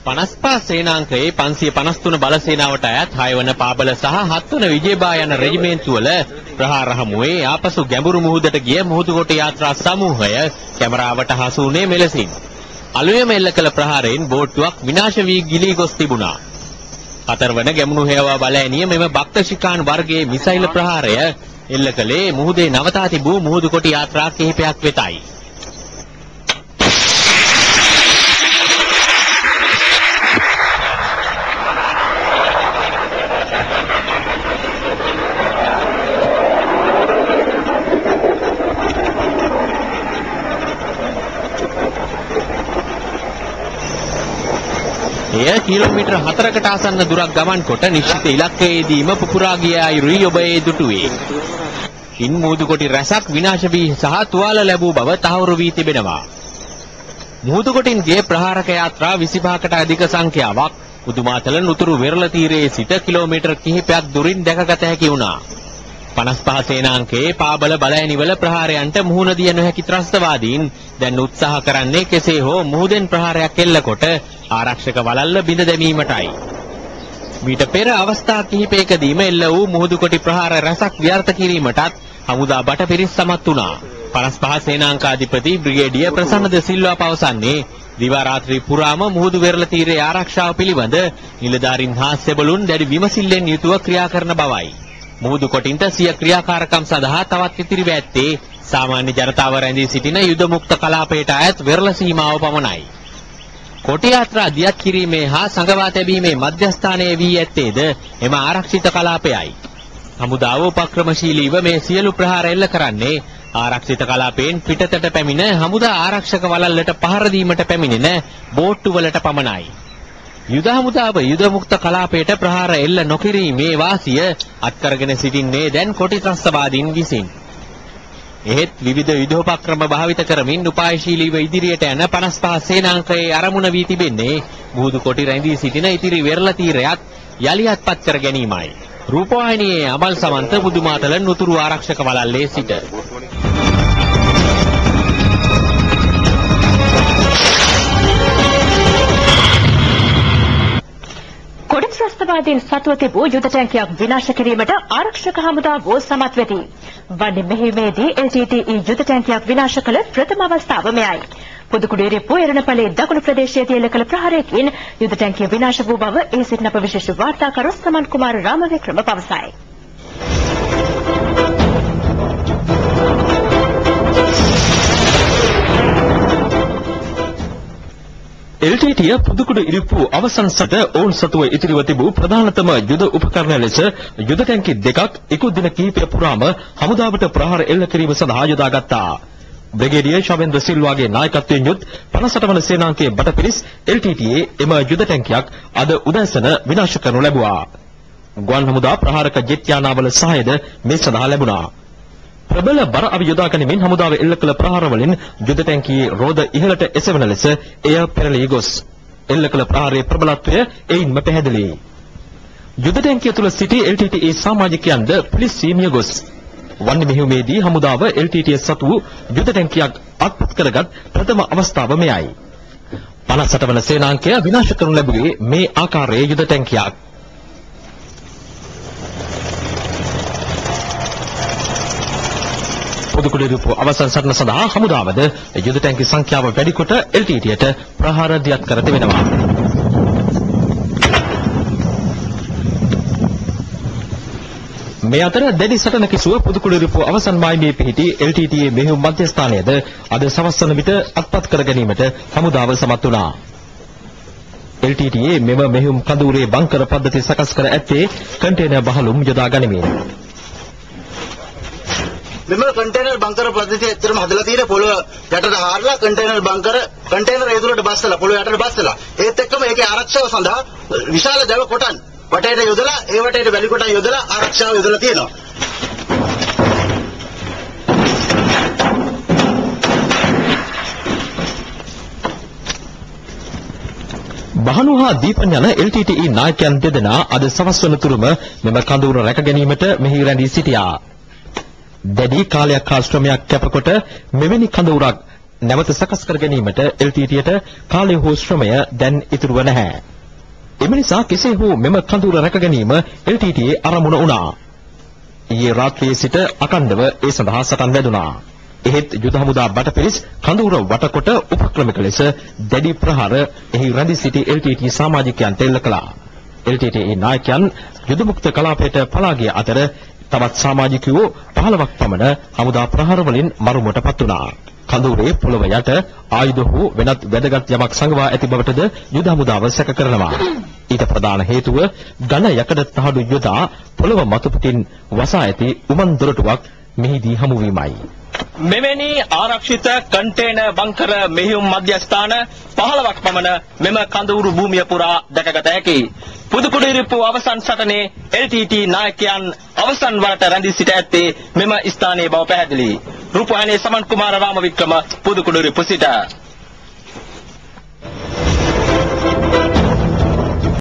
55 සේනාංකයේ 553 බල සේනාවට අයත් 6 වන පාබල සහ 7 වන විජේබා යන රෙජිමේන්තුවල ප්‍රහාර හමුවේ ආපසු ගැඹුරු මුහුදට ගිය මුහුදුකොට යාත්‍රා සමූහය කැමරාවට හසු වුණේ මෙලෙසින්. අලුයම එල්ල කළ ප්‍රහාරයෙන් බෝට්ටුවක් විනාශ වී ගිලී ගොස් තිබුණා. 4 වන ගැමුණු හේවා බලඇණිය මෙම බක්තශිකාන් වර්ගයේ මිසයිල් ප්‍රහාරය එල්ල කළේ මුහුදේ නවතා තිබූ මුහුදුකොට යාත්‍රා කිහිපයක් වෙතයි. එය කිලෝමීටර් 4කට ආසන්න දුරක් ගමන් කොට නිශ්චිත ඉලක්කයේදීම පුපුරා ගිය අයුරුයි ඔබ ඒ දුටුවේ. ඉන් මුහුදුකොටි රැසක් විනාශ වී සහ තුවාල ලැබූ බව තහවුරු වී තිබෙනවා. මුහුදුකොටින්ගේ ප්‍රහාරක යාත්‍රා 25කට අධික සංඛ්‍යාවක් උතුමාතල නුතුරු වෙරළ තීරයේ සිට කිලෝමීටර් කිහිපයක් දුරින් දැකගත හැකි වුණා. 55 සේනාංකයේ පාබල බලඇණිවල ප්‍රහාරයන්ට මුහුණ දිය නොහැකි ත්‍රස්තවාදීන් දැන් උත්සාහ කරන්නේ කෙසේ හෝ මුහුදෙන් ප්‍රහාරයක් එල්ලකොට ආරක්ෂක වලල්ල බිඳ දැමීමටයි. මීට පෙර අවස්ථා කිහිපයකදීම එල්ල වූ මුහුදුකොටි ප්‍රහාර රැසක් ව්‍යර්ථ කිරීමටත් හමුදා බටපිරිස් සමත් වුණා. 55 සේනාංකාධිපති බ්‍රිගේඩියර් ප්‍රසන්න ද සිල්වා පවසන්නේ දිවා රාත්‍රී පුරාම මුහුදු වෙරළ තීරයේ ආරක්ෂාව පිළිබඳ නිලධාරීන් හා සෙබළුන් දැඩි විමසිල්ලෙන් යුතුව ක්‍රියා කරන බවයි. මුහුදුකොටින්ට සිය ක්‍රියාකාරකම් සඳහා තවත් ඉතිරිව ඇත්තේ සාමාන්‍ය ජනතාව රැඳී සිටින යුද මුක්ත කලාපයට අයත් වෙරළ සීමාව පමණයි. කොටි යාත්‍රා දියත් කිරීමේ හා සංගවා තැබීමේ මධ්‍යස්ථානයේ වී ඇත්තේද එම ආරක්ෂිත කලාපයයි. හමුදාව උපක්‍රමශීලීව මේ සියලු ප්‍රහාර එල්ල කරන්නේ ආරක්ෂිත කලාපයෙන් පිටතට පැමිණ හමුදා ආරක්ෂක වලල්ලට පහර දීමට පැමිණෙන බෝට්ටුවලට පමණයි. යුද හමුදාව යුද මුක්ත කලාපයට ප්‍රහාර එල්ල නොකිරීමේ වාසිය අත්කරගෙන සිටින්නේ දැන් කොටි ත්‍රස්තවාදීන් විසින්. එහෙත් විවිධ යුදෝපක්‍රම භාවිත කරමින් උපායශීලීව ඉදිරියට යන 55 සේනාංකයේ අරමුණ වී තිබෙන්නේ මුහුදු කොටි රැඳී සිටින ඉතිරි වෙරළ තීරයත් යලියත්පත් කර ගැනීමයි. රූපවාහිනියේ අමල් සමන්ත බුදුමාතල නුතුරු ආරක්ෂක වලල්ලේ සිට. කොටි ත්‍රස්තවාදීන් සතුව තිබූ යුද ටැංකියක් විනාශ කිරීමට ආරක්ෂක හමුදාව සමත් වෙති. වන්නේ මෙහිමේදී LTTE යුද ටැංකියක් විනාශ කළ ප්‍රථම අවස්ථාව මෙයයි. පුදුකුඩේරේ පොයරණපලේ දකුණු ප්‍රදේශයේ එල්ල කළ ප්‍රහාරයකින් යුද ටැංකිය විනාශ වූ බව ඒ සිටින අප විශේෂ වාර්තාකරු සමන් කුමාර රාමවික්‍රම පවසයි. LTTE පුදුකුඩ ඉරිප්පු අවසන් සට ඔවුන් සතුව ඉතිරිව තිබූ ප්‍රධානතම යුද උපකරණ ලෙස යුද ටැංකි දෙකක් ඉක්ුත් දින කිහිපය පුරාම හමුදාවට ප්‍රහාර එල්ල කිරීම සඳහා යොදාගත්තා. බ්‍රිගේඩියර් ශවෙන්ද්‍ර සිල්වාගේ නායකත්වයෙන් යුත් 58 වන සේනාංකයේ බටපිරිස් LTTE එම යුද ටැංකියක් අද උදෑසන විනාශ කරනු ලැබුවා. ගුවන් හමුදා ප්‍රහාරක ජෙට් යානාවල සහායද මේ සඳහා ලැබුණා. ප්‍රබල බර අවි යොදා ගැනීමෙන් හමුදාව එල්ල කළ ප්‍රහාර වලින් යුද ටැංකියේ රෝද ඉහළට එසවෙන ලෙස එය පෙරළී ගොස් එල්ල කළ ප්‍රහාරයේ ප්‍රබලත්වය එයින්ම පැහැදිලියි. යුද ටැංකිය තුල සිටි LTTE සමාජිකයන්ද පිළිස්සී මිය ගොස් වන්නේ මෙහිමේදී හමුදාව LTTE සතු යුද ටැංකියක් අත්පත් කරගත් ප්‍රථම අවස්ථාව මෙයයි. 58 වන සේනාංකය විනාශ කරනු ලැබුවේ මේ ආකාරයේ යුද ටැංකියක්. පුදුකුඩිරුපු අවසන් සටන සඳහා හමුදාවද යුද ටැංකි සංඛ්‍යාව වැඩි කොට LTTEට ප්‍රහාර දියත් කර තිබෙනවා. මේ අතර දැඩි සටන කිසුව පුදුකුඩිරුපු අවසන් මායිමේ පිහිටි LTTE මෙහෙයුම් මධ්‍යස්ථානයේද අද සවස් වන විට අත්පත් කර ගැනීමට හමුදාව සමත් වුණා. LTTE මෙම මෙහෙයුම් කඳවුරේ බංකර පද්ධති සකස් කර ඇත්තේ කන්ටේනර් බහලුම් යොදා ගනිමින්. මෙම කන්ටේනර් බංකර පද්ධතිය ඇත්තටම හදලා තියෙන පොළොව යටට හාරලා කන්ටේනර් ඇතුළට බස්සලා පොළොව යටට බස්සලා ඒත් එක්කම ඒකේ ආරක්ෂාව සඳහා විශාල දැව කොටන් වටේට යොදලා ඒ වටේට වැලි කොටන් යොදලා ආරක්ෂාව යොදලා තියෙනවා. බහනුහා දීපන් යන LTTE නායකයන් දෙදෙනා අද සවස් වනතුරුම මෙම කඳවුර රැක ගැනීමට මෙහි රැඳී සිටියා. දැඩි කාලයක් හා ශ්‍රමයක් කැපකොට මෙවැනි කඳවුරක් නැවත සකස් කර ගැනීමට LTTට කාලය හෝ ශ්‍රමය දැන් ඉතුරුව නැහැ. එම නිසා කෙසේ හෝ මෙම කඳවුර රැක ගැනීම LTTේ අරමුණ වුණා. ඊයේ රාත්‍රියේ සිට අකණ්ඩව ඒ සඳහා සටන් වැදුනා. එහෙත් යුද හමුදා බටපිරිස් කඳවුර වටකොට උපක්‍රමික ලෙස දැඩි ප්‍රහාර එහි රැඳී සිටි LTT සමාජිකයන්ට එල්ල කළා. LTTේ නායකයන් යුද මුක්ත කලාපයට පලා ගිය අතර තවත් සමාජිකයෝ 15ක් පමණ හමුදා ප්‍රහාර වලින් මරුමටපත් වුණා. කඳවුරේ පොළව යට ආයුධ හෝ වෙනත් වැදගත් යමක් සංගවා ඇති බවටද යුද හමුදාව සැක කරනවා. ඊට ප්‍රධාන හේතුව ඝන යකඩ තහඩු යොදා පොළව මතු පිටින් වසා ඇති උමන් දොරටුවක් මෙහිදී හමු වීමයි. මෙවැනි ආරක්ෂිත කන්ටේනර් බංකර මෙහෙයුම් මධ්‍යස්ථාන 15ක් පමණ මෙම කඳවුරු භූමිය පුරා දැකගත හැකියි. පුදුකුඩු ඉරිප්පු අවසන් සටනේ LTT නායකයන් අවසන් වරට රැඳී සිට ඇත්තේ මෙම ස්ථානයේ බව පැහැදිලියි. රූපවාහිනියේ සමන් කුමාර රාමවික්‍රම පුදුකුඩු ඉරිප්පු සිට